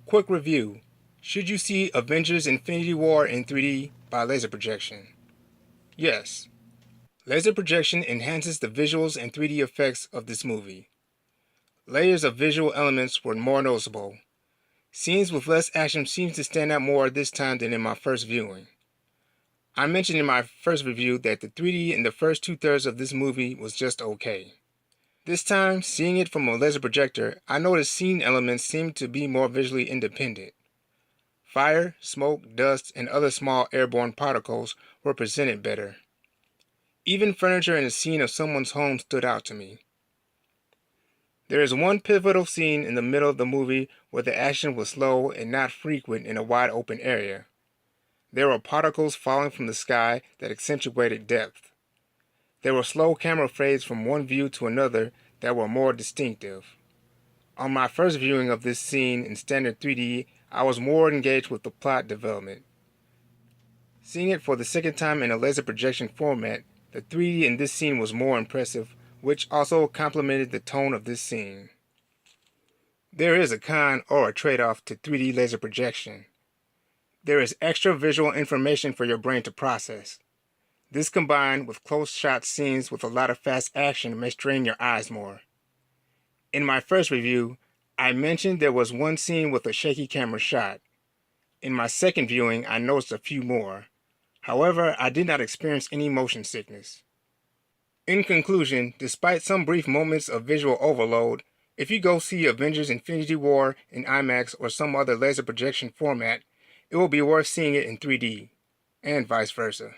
Quick review. Should you see Avengers Infinity War in 3D by laser projection? Yes. Laser projection enhances the visuals and 3D effects of this movie. Layers of visual elements were more noticeable. Scenes with less action seem to stand out more this time than in my first viewing. I mentioned in my first review that the 3D in the first two-thirds of this movie was just okay. This time, seeing it from a laser projector, I noticed scene elements seemed to be more visually independent. Fire, smoke, dust, and other small airborne particles were presented better. Even furniture in a scene of someone's home stood out to me. There is one pivotal scene in the middle of the movie where the action was slow and not frequent in a wide open area. There were particles falling from the sky that accentuated depth. There were slow camera fades from one view to another that were more distinctive. On my first viewing of this scene in standard 3D, I was more engaged with the plot development. Seeing it for the second time in a laser projection format, the 3D in this scene was more impressive, which also complemented the tone of this scene. There is a con or a trade-off to 3D laser projection. There is extra visual information for your brain to process. This combined with close-shot scenes with a lot of fast action may strain your eyes more. In my first review, I mentioned there was one scene with a shaky camera shot. In my second viewing, I noticed a few more. However, I did not experience any motion sickness. In conclusion, despite some brief moments of visual overload, if you go see Avengers Infinity War in IMAX or some other laser projection format, it will be worth seeing it in 3D, and vice versa.